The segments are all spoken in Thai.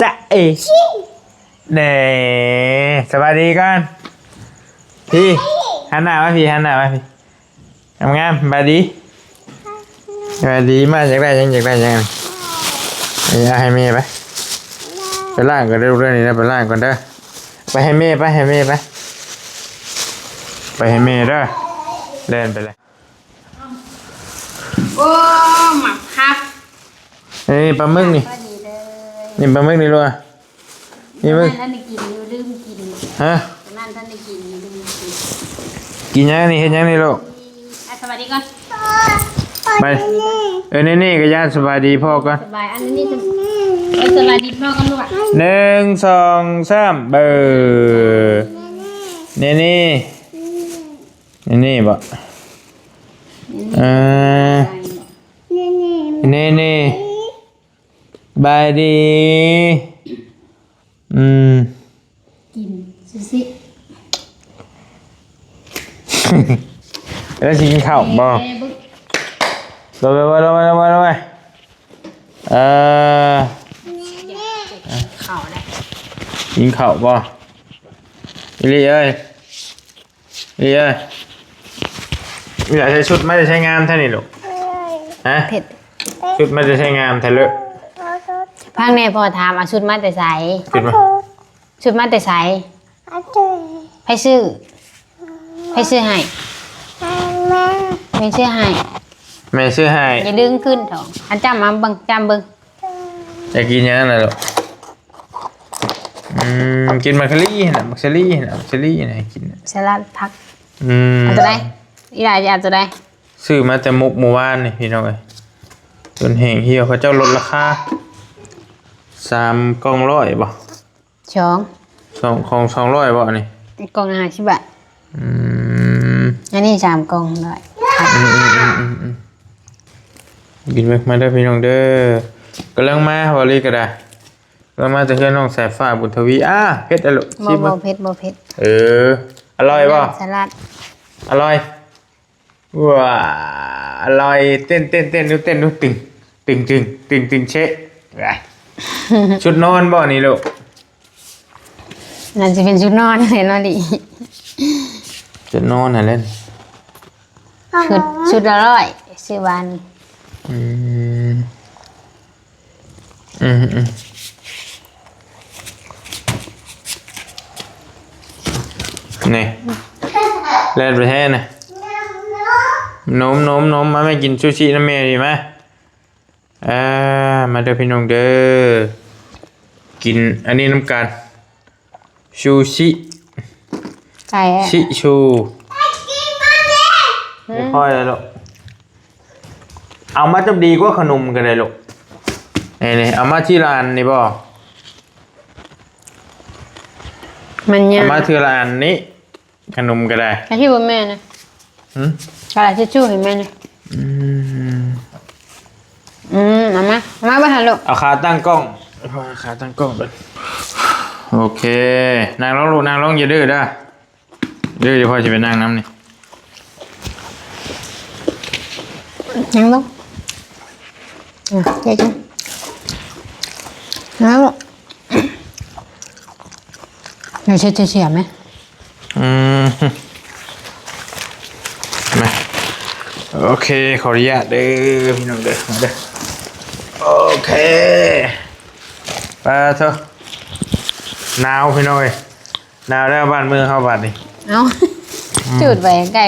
จะเอเน่สวัสดีกันพี่หันหน้ามาพี่หันหน้ามาพี่งามๆสวัสดีสวัสดีมาอยากได้ยังอยากได้ยังเอาให้แม่ไปล่างก่อนเรื่องนี้นะไปล่างก่อนเด้อไปให้แม่ไปให้แม่ไปให้แม่เด้อเล่นไปเลยโอ้หมักครับนี่ปลาหมึกนี่นี่ปลาหมึกนี่ลูกนี่มึงท่านได้กินอยู่ลืมกินฮะนั่นท่านได้กินอยู่ลืมกินยังนี่เห็นยังนี่ลูกสวัสดีก่อนไปนี่ก็ย่านสบายดีพ่อก่อนสบายอันนี้สบายดีพ่อกันลูก1 2 3เบอร์นี่บ่นี่บายดีกินซิแล้วสิกินข้าวบ่ลงไปข้าวได้กินข้าวบ่อีเอ้ยอยากใช้ชุดไม่ได้ใช้งามท่านี่ลูกฮะชุดไม่ได้ใช้งามแท้เลยพังแน่พอถามเอาชุดมาแต่ใส่ชุดมาแต่ใส่ให้ซื้อให้ไม่ซื้อให้แม่ซื้อให้อย่าดึงขึ้นเถอะอันจำมาบังจำเบิ้งอยากกินยังไงลูกกินมักซรี่นะมักซรี่นะกินสลัดผักเอาตัวใดอีหลายจะเอาตัวใดซื้อมาแต่มุกหมู่บ้านนี่พี่น้องเอ้ยจนแห้งเหี่ยวเขาเจ้าลดราคา3 กล่อง100บ่200บ่นี่กล่อง50 บาทอันนี้3 กล่องเลยกินมาได้พี่น้องเด้อกำลังมาบริก็ได้กำลังมาจะเพื่อนน้องสายฟ้าบุญทวีเผ็ดอร่อยชิมมั้ยเผ็ดอร่อยป่ะสลัดอร่อยว้าอร่อยเต้นดูตึงเชะชุดนอนบ่นี่ลูกน่าจะเป็นชุดนอนเลยนอนดิชุดนอนน่ะเล่นชุดอร่อยซื้อวันนี่เล่นประเทศนะนมมาไม่กินซูชิน้ำเมย์ดีไหมมาเด้อพี่น้องเด้อกินอันนี้น้ำกันซูชิไก่ชิชูไม่ค่อยเลยลูกเอามาจะดีกว่าขนมกันเลยลูกนี่เอามาที่ร้านนี่บ่มันเนี่ยเอามาที่ร้านนี้ขนมก็ได้กระที่บนแม่นะกระดาษทิชชู่เห็นไหมเนี่ยเอามาบ้านลูกเอาขาตั้งกล้องเลยโอเคนางร้องลูกนางร้องอย่าดื้อด้ดื้อเดี๋ยวพ่อจะไปนั่งน้ำนี่นั่งลงเจ๊จ้ะนั่งลงเดี๋ยวเฉียบไหมมาโอเคขออนุญาตเด้อพี่น้องเด้อมาเด้อโอเคไปเถอะหนาวพี่น้อยหนาวแล้วบ้านเมืองเข้าบ้านนี่จุดไปไก่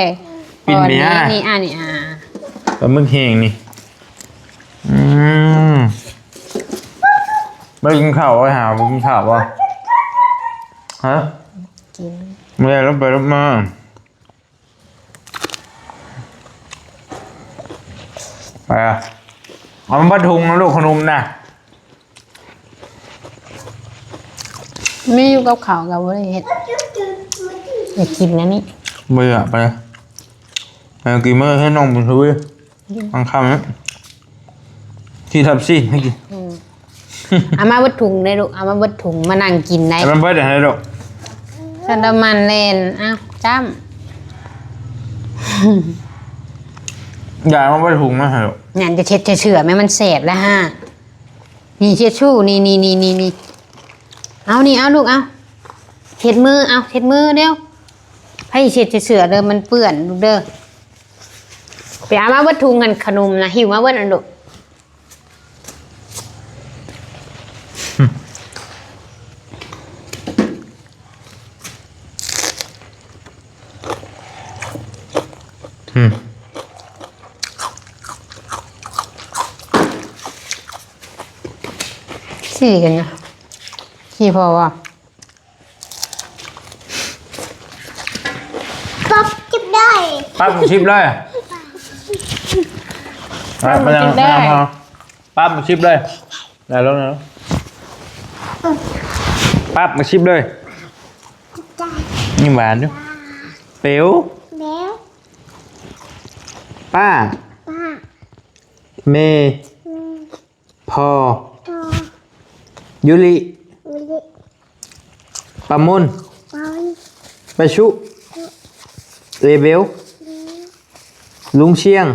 ปิ่นเนี้ยนี่ปลาหมึกแห้งนี่ไม่กินข้าวไว้หาไม่กินข้าววะฮะกินไม่ได้รับไปรับมาไปเอามาถุงนะลูกขนมนะไม่อยู่กับข่าวกับว่าเห็ดอยากกินนะนี่เบื่อไปกินเมื่อให้น้องบุญทวีบางคำนะที่ทำสิให้กินเอามาวัดถุงได้ลูกเอามาวัดถุงมานั่งกินได้มันเบิดอะไรลูกสันดามันเล่นจ้ำอย่ามาวัดถุงนะฮะลูกเนี่ยจะเช็ดจะเฉื่อยไหมมันเศษแล้วฮะนี่เช็ดชู่นี่ เอานี่เอาลูกเอาเช็ดมือเอาเช็ดมือเร็วให้เช็ดเสือเด้อมันเปื้อนลูกเด้อไปเอามาเบิดทุงกันขนมนะหิวมาเบิดอันลูกสี่กันนะสี่พอวะป๊บจิบได้ ปั๊บมันชิปเลยปั๊บมันชิปได้ปั๊บมันชิปเลยได้แล้วนะปั๊บมันชิปเลยนี่หวานด้วยเป๋ว แล้ว ป้า ป้า เมย์พ่อ ต่อ ยุริ วิลิ ปามุน ปอน ไปชุเรเบลลุงเชียง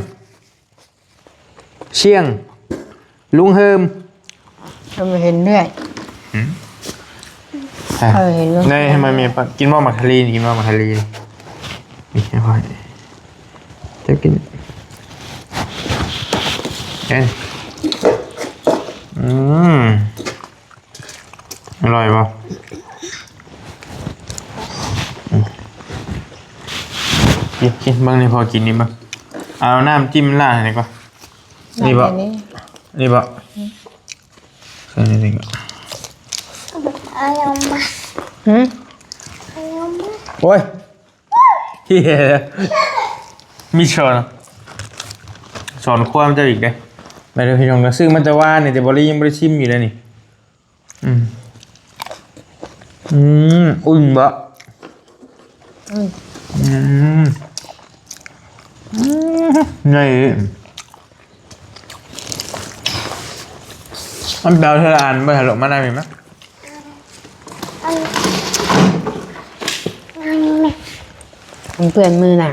ลุงเฮิม เราไม่เห็นเรื่อยเห็นแล้ว นี่ทำไมมีกินว่ามัคคารีกินว่ามัคคารีนี่ให้พ่อจะกินเอ็นอร่อยป่ะกินบ้างนี่พอกินนี่บ้างเอาน้ำจิ้มล่าหน่อยก่อนนี่บ่นี่บ่ใส่นี่ก่อน เอาลงมา หืม เอาลงมา โอ้ยเฮียมีสอนความจะอีกเลยไปดูพี่น้องก็ซึ่งมันจะว่าเนี่ยแต่บริยังบริชิมอยู่เลยนี่อุ่นบะนี่มันเบลเทลานเมื่อหลบมาได้ไหม มันเปื่อนมือน่ะ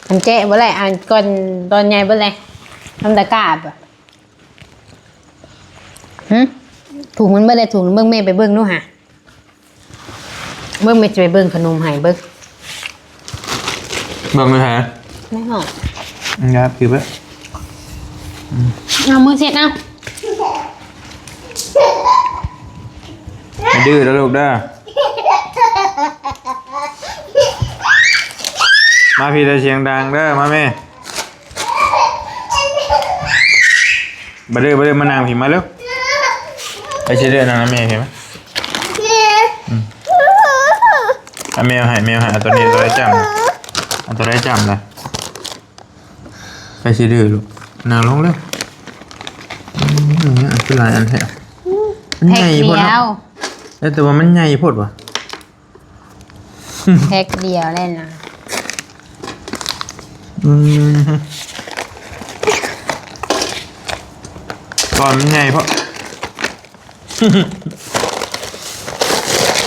มันแกะบ่ไรอ่านก่อนตอนใหญ่บ่ไรทำตะกร้าบอ่ะถูกมันเบิ่งเลยถูกเบิ่งแม่ไปเบิ่งนู่นฮะเบิ่งแม่จะไปเบิ่งขนมให้เบิ่ง เบิ่งเลยฮะ ไม่หรอก ครับคือแบบ เอามือเช็ดเอา ดื้อแล้วลูกด้ามาพี่ตะเชียงดังเด้อมาแม่มาเด้อมานางพี่มาเร็วไปเชื่อเด้อนางนะแม่เห็นไหมแมวหายเอาตัวนี้ตัวได้จับเอาตัวได้จับเลยไปเชื่อเด้อลูกนางลงเร็วอันที่ลายอันแท้มัน แพ็ ให ก ญ่ เดี พอ ยว เนาะแต่ว่ามันใหญ่พอดวะ แพ็กเดียวเล่นนะ ก่อนมันใหญ่เพราะ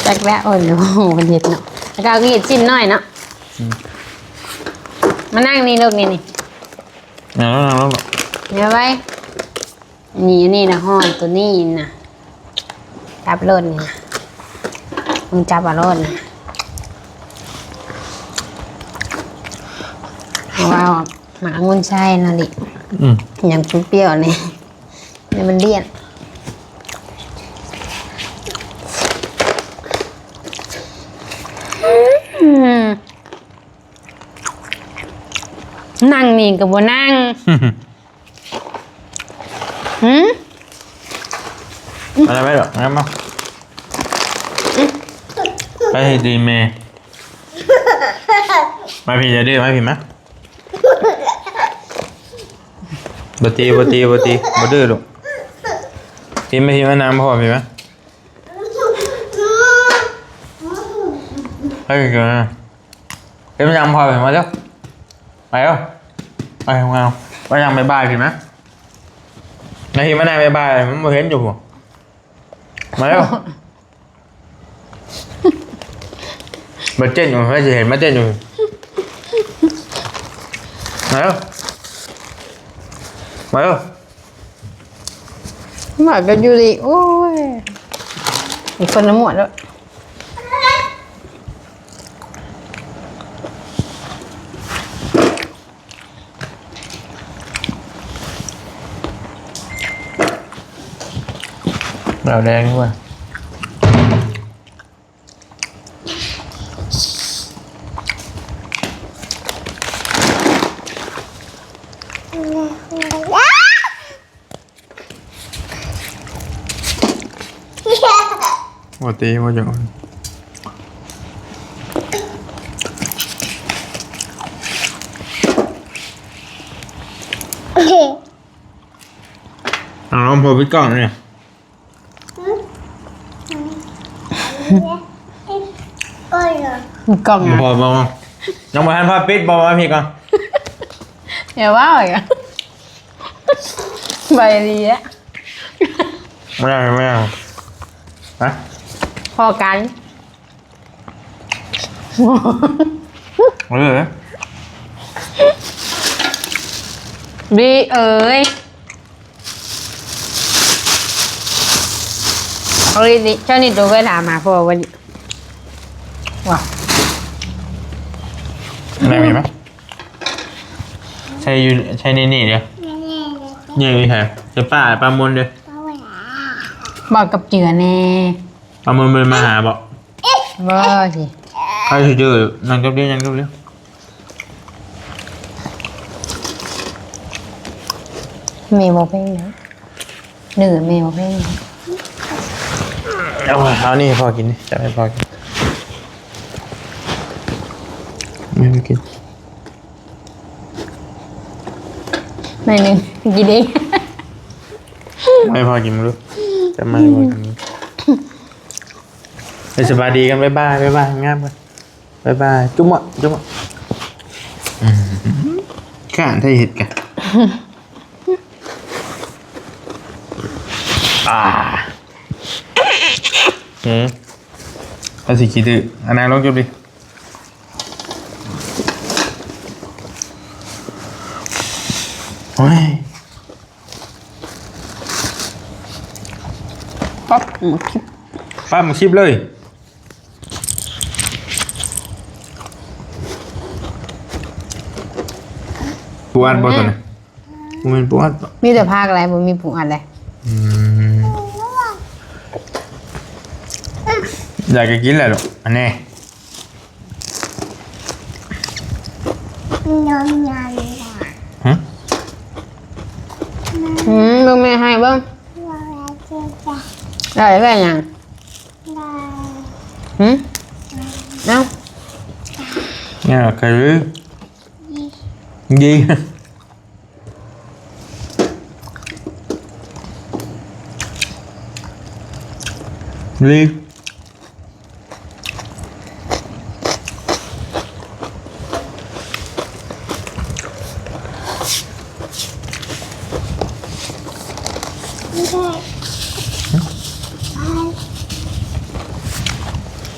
แพ็กแล้วโอ้โหมันเห็ดเนาะแล้วก็เอาเห็ดจิ้มหน่อยเนาะมานั่งนี่ลูกนี่ นางลง เดี๋ยวไว้นี่นะห้อนตัวนี้นะจับรถนี่นะมึงจับเอารถนะว้าวหมางุนไส้นะดิอย่างเปรี้ยวๆนี่นี่มันเลี่ยนนั่งนี่กับบ่นั่งอะไรไม่หรอกงั้นมาไปดีเมย์มาพี่จะดื้อไหมพี่มะบตีบ่ดื้อลูกพี่ไม่พี่มะน้ำพอพี่มะไปกันนะพี่มะน้ำพอพี่มาเร็วไปเร็วไปของเราไปยังบายพี่มะนายพี่มะนายบายมันมาเห็นอยู่หัวมาเร็วมาเต้นอยู่ไม่เห็นมาเต้นอยู่มาเร็วหมากันอยู่ดิโอ้ย อีกคนละหมวดแล้วย เราแดงด้วยว่าตีว่าอย่างนั้นเอาลองพอไปก่อนเนี่ย ก็เลย มีกล่อง พอมาน้องมาหันพาปิดบอกมาพี่ก่อน อย่าว่าอีกอ่ะใบดีอ่ะ ไม่ได้ไม่ได้ฮะ พอกัน เอาเลยเหรอ บีเอ๋ยเอาดิเจ้านี่ดูก็ถามมาพอวันนี้ว้าว แม่มีไหมใช่อยู่ใช่นี่เดียวนี่มีใครจะป้าปลามนเดียว บอกกับเจือแน่ ปลามนมันมาหาบอก บ่สิ ใครจะเจอนั่งกับเดียวนั่งกับเดียว เมย์บอกเพลงนะเหนื่อยเมย์บอกเพลงนะ เอานี่พอกินนี่จะให้พอกินไม่กิน หน่อยหนึ่งกินเอง ไม่พอกินรู้จะไม่พอกินไปสบายดีกันบ๊ายบายบ๊ายบายงามกันบ๊ายบายจุ๊บอ่ะจุ๊บอ่ะข้าได้เห็ดกันเอาสิขี้ดื้ออันนั้นลองจุ๊บดิโอ้ย ป๊อปหมดคลิป ป้ามาชิปเลยปูอัดบ่ตัวนี้ปูเป็นปูอัดบ่ มีแต่ภาคอะไรผมมีผงอัดเลย อยากจะกินแหละลูกอันนี้ นอนนอน ฮะ เบิ่งแม่ให้เบิ่ง ว่าจะ ได้ได้ยัง ได้ เอ้า เนี่ยคือgì liên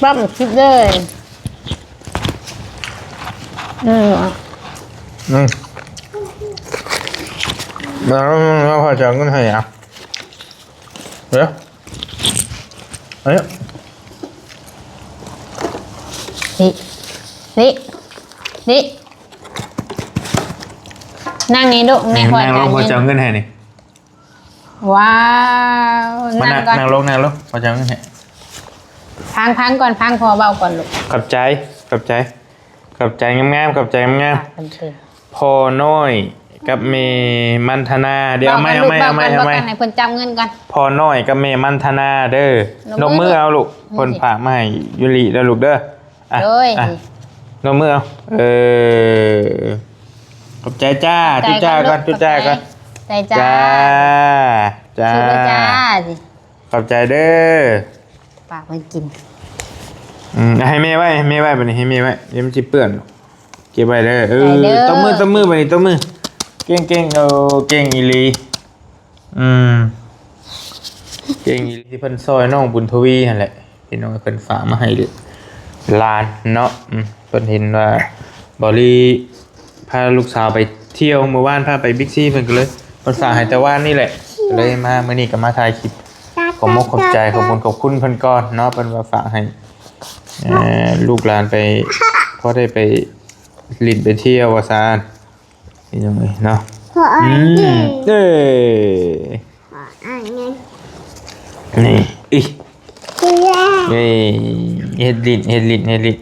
ป๊อปหมดคลิปเลยừ nó phải chọn cái này à đấy đấy นี่นั่งนี่ลูกในหัว nàng luôn phải chọn cái này này ว้าว mà นั่งก่อน nàng luôn phải chọn cái này พังก่อนพังพอเบาก่อนลูก ขอบใจงามๆขอบใจงาม เป็นเชิง ๆพอน้อยกับเมมันธนาเดี๋ยวเอาไม่ บอกกันให้เพิ่นจำเงินก่อน พอน้อยกับเมมันธนาเด้อนกมือเอาลูกคนฝากมาให้ยุริแล้วลูกเด้ออ่ะ โดย อ่ะนกมือเอาขอบใจจ้าจุจ้าก่อนจุจ้าก่อน ใจจ้า จ้า ชื่อว่าจ้าสิ ขอบใจเด้อ ปากมันกิน ให้แม่ไว้บัดนี้ให้แม่ไว้เดี๋ยวมันสิเปื้อนเก็บไว้เด้อต้มมือบัดนี้ต้มมือเก่งเอาเก่งอีหลีเก่งอีหลีที่เพิ่นซอยน้องบุญทวีนั่นแหละพี่น้องเพิ่นฝากมาให้หลานเนาะเพิ่นเห็นว่าบอลี่พาลูกสาวไปเที่ยวเมื่อวานพาไปบิ๊กซีเพิ่นก็เลยเพิ่นฝากให้แต่ว่านนี่แหละเลยมามื้อนี้ก็มาถ่ายคลิป ตา ขอบมกขอบใจขอบคุณเพิ่นก่อนเนาะเพิ่นว่าฝากให้ลูกหลานไปพอได้ไปลิ้นไปเที่ยวว่าซานนี่จังเลยเนาะ ขออ่านดิ เอ้ย ขออ่านไง นี่อี คือแรก เฮ้ยเฮ็ดลิ้นน้อยนะ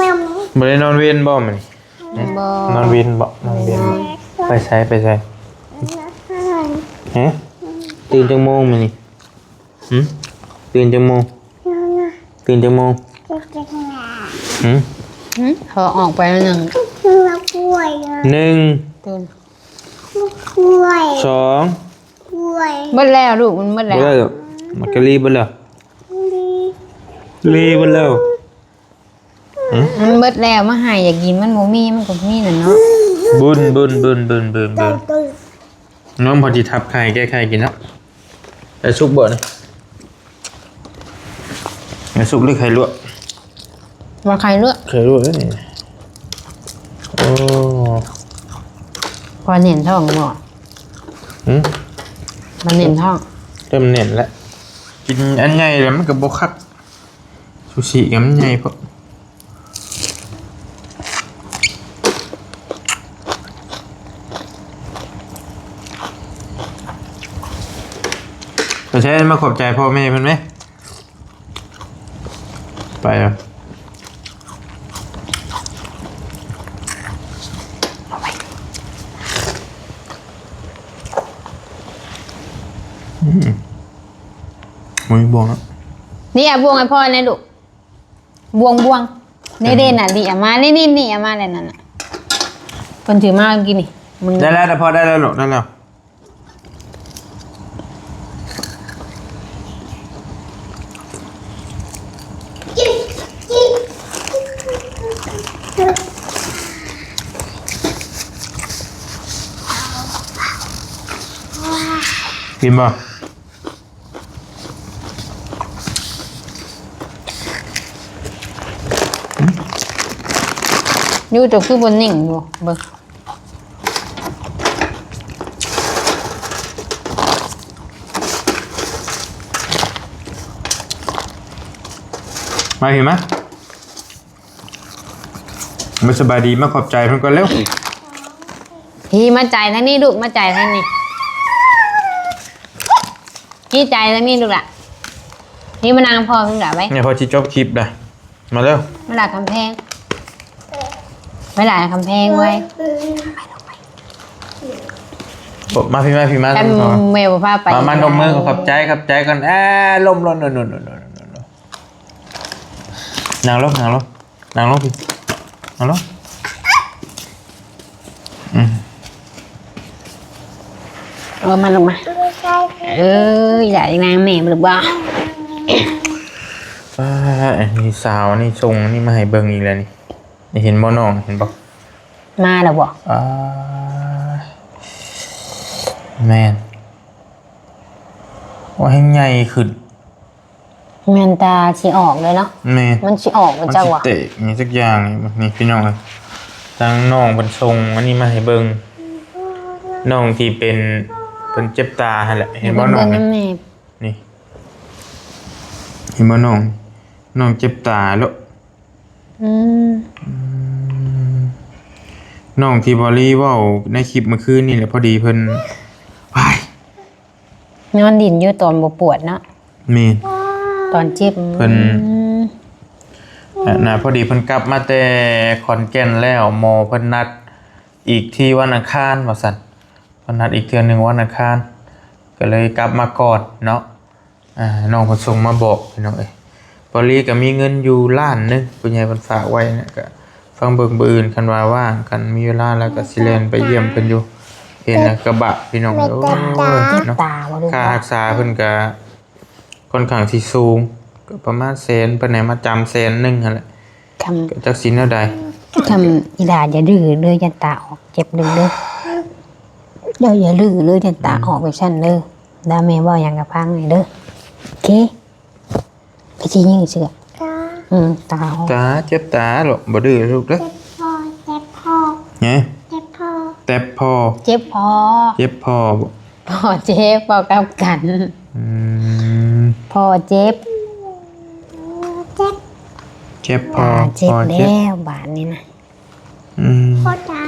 ยำ บ่ได้นอนเวียนบ่มื้อนี้ บ่ นอนเวียนบ่นอนเวียนบ่ไปใช้ฮะตื่นจังโมงมื้อนี้ตื่นจังโมงตื่นจังโมงพอออกไปแล้วหนึ่ง กล้วย หนึ่ง ตื่น กล้วย สอง กล้วย เบิดแล้วลูกมันเบิดแล้ว เบิดมันก็รีบเบิดแล้วรีบเบิดแล้ว มันเบิดแล้วมาให้อยากกินมันบ่มีมันก็มีน่ะเนาะ บุญน้องพอดีทับไข่แก้ไข่กินแล้วไอ้ซุกบ่นะไอ้ซุกหรือไข่ลวก ว่าใครเลือก ไข่ลวกแล้วนี่โอ้ พอเน้นท้องบ่มันเน้นท้อง เริ่มเน่นแล้วกินอันใหญ่แล้วมันก็บ่คักซูชิกับมันใหญ่พอจะใช้มาขอบใจพ่อแม่เพิ่นไหมไปแล้วมึงบวงแล้ว นี่อ่ะบวงไอ้พ่อเนี่ยลูกบวงเด่นๆน่ะดิอ่ะมานี่อ่ะมาแล้วนั่นน่ะเพิ่นถือมาเมื่อกี้นี่มึง ได้แล้วแต่พอได้แล้วหรอกได้แล้วกินบ่ อยู่ตัวคือบนนิ่งอยู่เบิ่ง มาเห็นไหมไม่สบายดีมาขอบใจเพิ่นก่อนเร็ว พี่มาจ่ายทางนี้ลูกมาจ่ายทางนี้พี่จ่ายทางนี้ลูกล่ะพี่มานางพ่อเพิ่งด่าไว้ เนี่ยพอที่จบคลิปได้มาเร็ว ไม่ด่าคำแพงไม่ด่าคำแพงไว้ บอกมาพี่มา แต่เมลพาไป มาดมมือขอบใจก่อนลมนนางลงพี่นางลงมาลงมาอย่าอย่างนางแม่หรือเปล่า นี่สาวนี่ชงนี่มาให้เบิ่งอีกแล้วนี่เห็นบ่น้องเห็นบ่ มาแล้วบ่ แมนว่าให้ใหญ่ขึ้น แมนตาชีออกเลยเนาะ แมน มันชีออกมันจังวะ เตะนี่สักอย่างนี่พี่น้องทั้งน้องเป็นทรงอันนี้มาให้เบิ่งน้องที่เป็นเจ็บตาหั่นแหละเห็นบ่น้องนี่เห็นบ่น้องเจ็บตาแล้วน้องที่บอลี่เว้าในคลิปเมื่อคืนนี่แหละพอดีเพิ่นไป นอนดินอยู่ตอนบ่ปวดเนาะ แม่น ตอนเจ็บ เพิ่นพอดีเพิ่นกลับมาแต่ขอนแก่นแล้วหมอเพิ่นนัดอีกที่วันอังคารว่าซั่นเพิ่นนัดอีกเทื่อนึงวันอังคารก็เลยกลับมาก่อนเนาะน้องเพิ่นส่งมาบอกพี่น้องเอ้ยบอลี่ก็มีเงินอยู่ล้านนึงผู้ใหญ่เพิ่นฝากไว้เนี่ยก็ฟังเบิ่งบ่อื่นคันว่าว่างกันมีเวลาแล้วก็สิแล่นไปเยี่ยมเพิ่นอยู่เห็นกระบะพี่น้องโอ้ย เจ็บ เนาะ ตาบ่ลูก ค่ารักษาเพิ่นก็ค่อนข้างที่สูงก็ประมาณแสนเพิ่นให้มาจำแสนนึงหั่นแหละ ค ก็จักสินเท่าใด ำอีหลาอย่าดื้อเลยยันตาออกเจ็บดึงเด้อเดี๋ยวอย่าดื้อเลยยันตาออกไปชั้นเด้อดาแม่บ่อย่างกับพังเลยเด้อโอเคไปสิยิงเสือตาออก ตาเจ็บตาหรอกบ่ดื้อลูกเด้อ เจ็บพ่อ ไง เจ็บพ่อ แต่พอ เจ็บพอ เจ็บพอบ่ พอเจ็บพอกับกัน อืม พอเจ็บ เจ็บ เจ็บพอ เจ็บ พอ แล้วบาดนี้นะ อืม พ่อจ๋า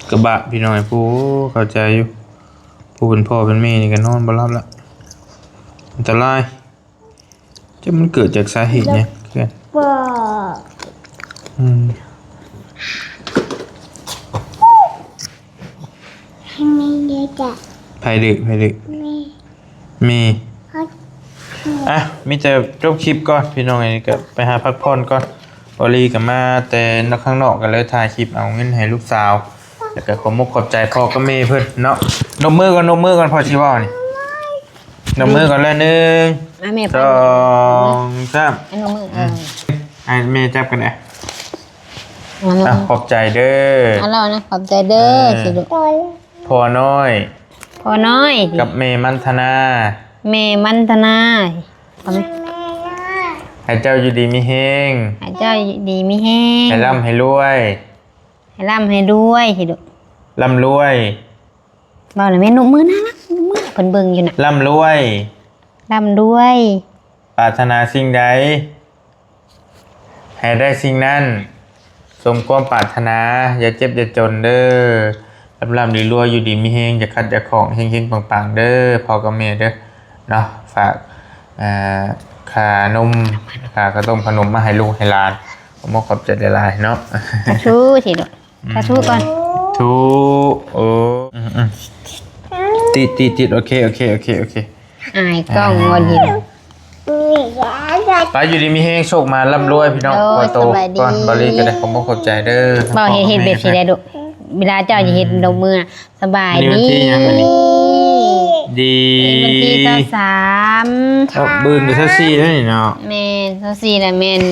ก ระบะพี่น้อยผู้เข้าใจอยู่ผู้เป็นพ่อเป็นแม่นี่ก็นอนบ่หลับละอันตรายจะมันเกิดจากสาเหตุเนี่ยเพื่อน พ่อ อืม ให้แม่เยอะจ้ะ ไผดึก แม่ มี พ่อ อ่ะมีแต่จบคลิปก่อนพี่น้องอันนี้ก็ไปหาพักผ่อนก่อนบรีกับมาแต่นอกข้างนอกกันเลยถ่ายคลิปเอาเงินให้ลูกสาวแล้วก็ขอมกขอบใจพ่อกับแม่เพิ่นเนาะนมมือก่อนพอชิเว่านี่นมมือก่อนแล้ว1 มาแม่ไป 2 3 ไอ้น้องมือให้แม่จับกันนะ มาแม่ อ่ะขอบใจเด้อ เอาเรานะขอบใจเด้อสิลูก ตัว พ่อน้อย พอน้อย กับแม่มันธนา แม่มันธนาเอาไหม แม่นะ ให้เจ้าอยู่ดีมีเฮง ให้เจ้าดีมีแห้ง ให้ร่ำให้รวย ให้ร่ำให้ด้วยสิลูก ร่ำรวย เบาหน่อยแม่นุ่มมือนะนุ่มมือเพิ่นเบิ่งอยู่น่ะ ร่ำรวย ร่ำด้วย ปรารถนาสิ่งใดให้ได้สิ่งนั้นสมความปรารถนาอย่าเจ็บอย่าจนเด้อร่ำรวยอยู่ดีมีเฮงอย่าขัดอย่าของเฮงๆปังๆเด้อพ่อกับแม่เด้อเนาะฝากค่านมค่ากระต้มขนมมาให้ลูกให้หลานผมขอบใจหลายๆเนาะ กระชู้สิลูกกระชู้ก่อน ทูโอ้ติดโอเค อายกล้องงอยิ้ม มียาจ้ะ ไปอยู่ดีมีเฮงโชคมาร่ำรวยพี่น้อง โอ้ พอย โต สบายดี ก่อนบริก็ได้ผมขอบใจเด้อ เบาเห็นแบบสิได้ลูกเวลาเจ้าจะเห็นดอกมือน่ะสบาย นี่วัน ดี ที่ยังวันนี้ดี วันที่23 เอาบืนอยู่ซะซี่แล้วนี่เนาะ แม่น24น่ะแม่น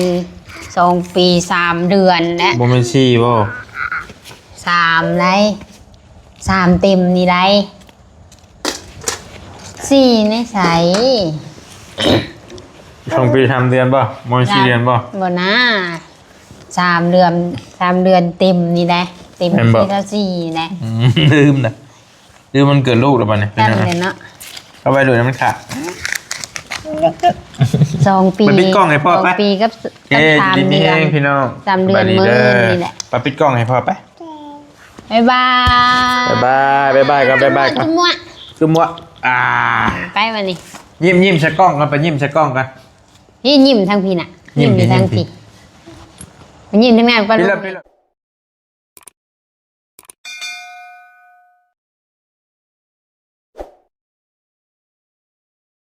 2 ปี 3 เดือนและ บ่แม่นซี่บ่ 3ไร3เต็มนี่ไร4ในใส ช่วงปีทำเดือนบ่บ่แม่นซี่เดือนบ่ บ่นะ3 เดือน3 เดือนเต็มนี่แหละเต็ม แม่นบ่ ที่ละ4นะ ลืมนะลืมมันเกิดลูกแล้วบัดนี้เป็น จำ ยังไง เลยเนาะ เอาไปดูนะมันขาด 2 ปี ไปปิดกล้องให้พ่อไป 2 ปีกับ เอ้ย 3 ดีมี เดื เฮ อน งพี่น้อง 3 เดือน สบาย มื้อ เด้อ นี่แหละ ไปปิดกล้องให้พ่อไป บ๊ายบาย บ๊ายบายก่อนบ๊ายบายก่อน จุ๊บมั่ว คือมัวไปวันนี้ ยิ้มใส่กล้องกันไปยิ้มใส่กล้องกัน ยิ้มทางพี่น่ะ ยิ้ม อยู่ทางพี่ยิ้มทางนั้นไป พี่ ลู ละ ก พี่ละ